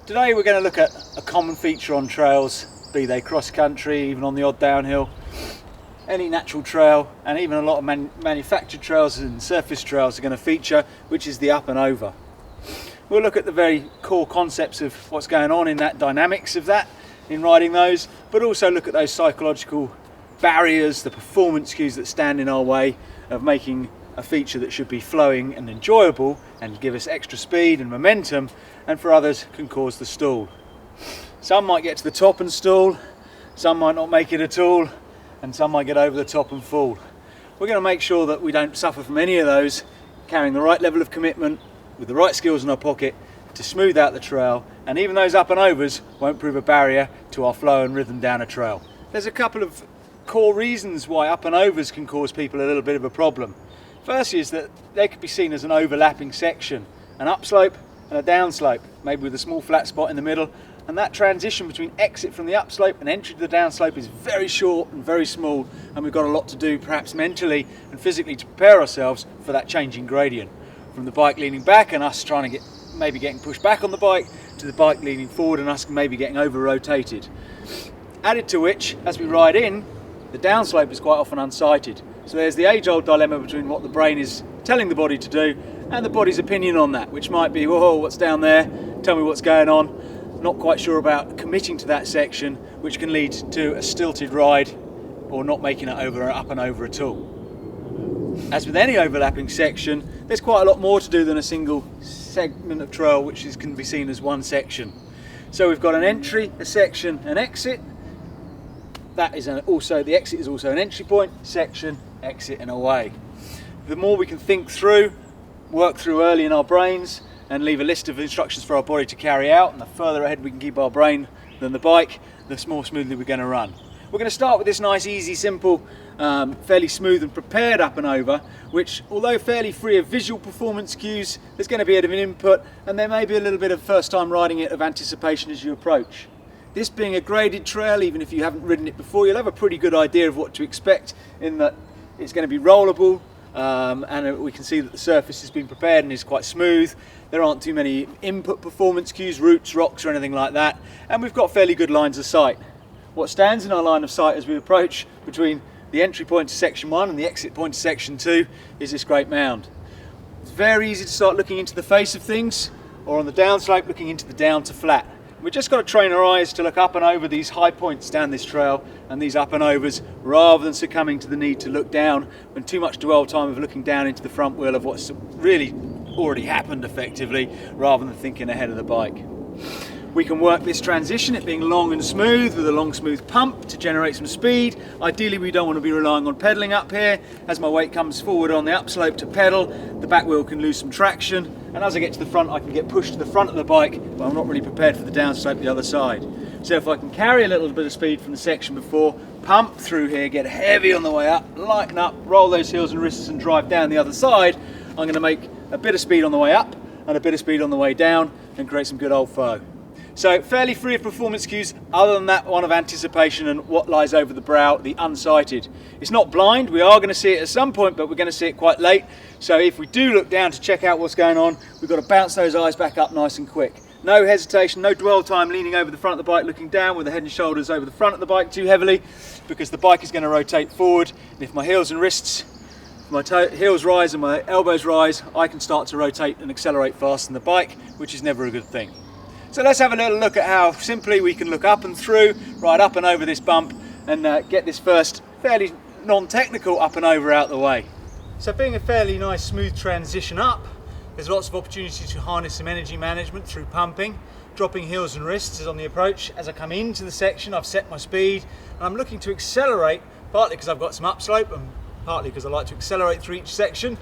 Today we're going to look at a common feature on trails, be they cross country, even on the odd downhill, any natural trail, and even a lot of manufactured trails and surface trails are going to feature, which is the up and over. We'll look at the very core concepts of what's going on in that dynamics of that, in riding those, but also look at those psychological barriers, the performance cues that stand in our way of making a feature that should be flowing and enjoyable and give us extra speed and momentum, and for others can cause the stall. Some might get to the top and stall, some might not make it at all, and some might get over the top and fall. We're going to make sure that we don't suffer from any of those, carrying the right level of commitment with the right skills in our pocket to smooth out the trail, and even those up and overs won't prove a barrier to our flow and rhythm down a trail. There's a couple of core reasons why up and overs can cause people a little bit of a problem. Firstly is that they could be seen as an overlapping section, an upslope and a downslope, maybe with a small flat spot in the middle, and that transition between exit from the upslope and entry to the downslope is very short and very small, and we've got a lot to do perhaps mentally and physically to prepare ourselves for that changing gradient, from the bike leaning back and us trying to maybe getting pushed back on the bike, to the bike leaning forward and us maybe getting over rotated. Added to which, as we ride in, the downslope is quite often unsighted. So there's the age-old dilemma between what the brain is telling the body to do and the body's opinion on that, which might be, whoa, what's down there? Tell me what's going on. Not quite sure about committing to that section, which can lead to a stilted ride or not making it over up and over at all. As with any overlapping section, there's quite a lot more to do than a single segment of trail which can be seen as one section. So we've got an entry, a section, an exit. That is also, the exit is also an entry point, section, exit and away. The more we can think through, work through early in our brains and leave a list of instructions for our body to carry out, and the further ahead we can keep our brain than the bike, the more smoothly we're going to run. We're going to start with this nice, easy, simple, fairly smooth and prepared up and over, which, although fairly free of visual performance cues, there's going to be a bit of an input, and there may be a little bit of first time riding it of anticipation as you approach. This being a graded trail, even if you haven't ridden it before, you'll have a pretty good idea of what to expect, in that it's going to be rollable, and we can see that the surface has been prepared and is quite smooth. There aren't too many input performance cues, roots, rocks or anything like that, and we've got fairly good lines of sight. What stands in our line of sight as we approach between the entry point to section 1 and the exit point to section 2 is this great mound. It's very easy to start looking into the face of things, or on the downslope looking into the down to flat. We've just got to train our eyes to look up and over these high points down this trail and these up and overs, rather than succumbing to the need to look down when too much dwell time of looking down into the front wheel of what's really already happened effectively, rather than thinking ahead of the bike. We can work this transition, it being long and smooth, with a long smooth pump to generate some speed. Ideally we don't want to be relying on pedalling up here. As my weight comes forward on the upslope to pedal, the back wheel can lose some traction, and as I get to the front I can get pushed to the front of the bike, but I'm not really prepared for the downslope the other side. So if I can carry a little bit of speed from the section before, pump through here, get heavy on the way up, lighten up, roll those heels and wrists and drive down the other side, I'm going to make a bit of speed on the way up and a bit of speed on the way down and create some good old flow. So fairly free of performance cues, other than that one of anticipation and what lies over the brow, the unsighted. It's not blind, we are going to see it at some point, but we're going to see it quite late. So if we do look down to check out what's going on, we've got to bounce those eyes back up nice and quick. No hesitation, no dwell time leaning over the front of the bike looking down with the head and shoulders over the front of the bike too heavily, because the bike is going to rotate forward, and if my heels and wrists, my heels rise and my elbows rise, I can start to rotate and accelerate faster than the bike, which is never a good thing. So let's have a little look at how simply we can look up and through, ride up and over this bump, and get this first fairly non-technical up and over out the way. So being a fairly nice smooth transition up, there's lots of opportunity to harness some energy management through pumping. Dropping heels and wrists is on the approach. As I come into the section, I've set my speed, and I'm looking to accelerate, partly because I've got some upslope and partly because I like to accelerate through each section.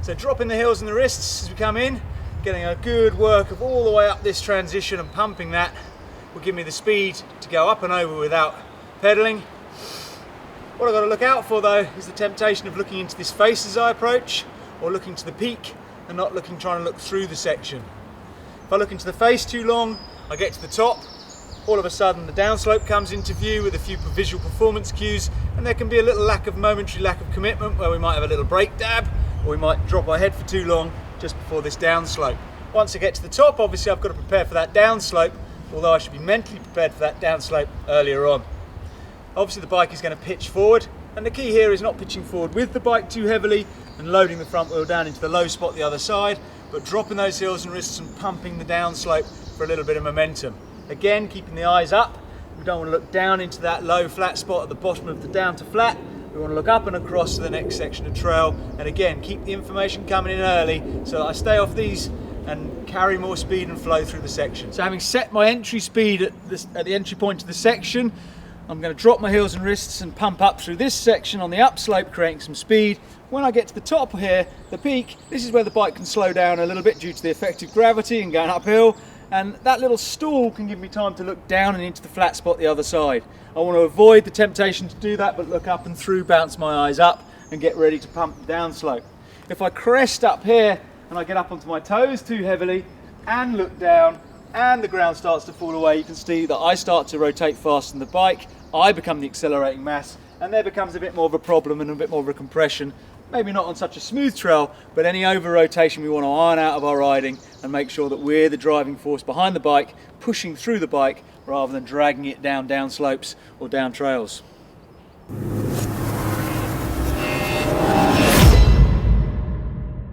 So dropping the heels and the wrists as we come in, getting a good work of all the way up this transition and pumping that will give me the speed to go up and over without pedalling. What I've got to look out for though is the temptation of looking into this face as I approach, or looking to the peak and not trying to look through the section. If I look into the face too long, I get to the top, all of a sudden the downslope comes into view with a few visual performance cues, and there can be a little momentary lack of commitment where we might have a little brake dab, or we might drop our head for too long just before this downslope. Once I get to the top, obviously I've got to prepare for that downslope, although I should be mentally prepared for that downslope earlier on. Obviously the bike is going to pitch forward, and the key here is not pitching forward with the bike too heavily and loading the front wheel down into the low spot the other side, but dropping those heels and wrists and pumping the downslope for a little bit of momentum. Again, keeping the eyes up. We don't want to look down into that low flat spot at the bottom of the down to flat. We want to look up and across to the next section of trail, and again keep the information coming in early so that I stay off these and carry more speed and flow through the section. So having set my entry speed at the entry point to the section, I'm going to drop my heels and wrists and pump up through this section on the upslope, creating some speed. When I get to the top here, the peak, this is where the bike can slow down a little bit due to the effective gravity and going uphill, and that little stall can give me time to look down and into the flat spot the other side. I want to avoid the temptation to do that, but look up and through, bounce my eyes up and get ready to pump the downslope. If I crest up here and I get up onto my toes too heavily and look down and the ground starts to fall away, you can see that I start to rotate faster than the bike, I become the accelerating mass, and there becomes a bit more of a problem and a bit more of a compression. Maybe not on such a smooth trail, but any over rotation we want to iron out of our riding and make sure that we're the driving force behind the bike, pushing through the bike rather than dragging it down slopes or down trails.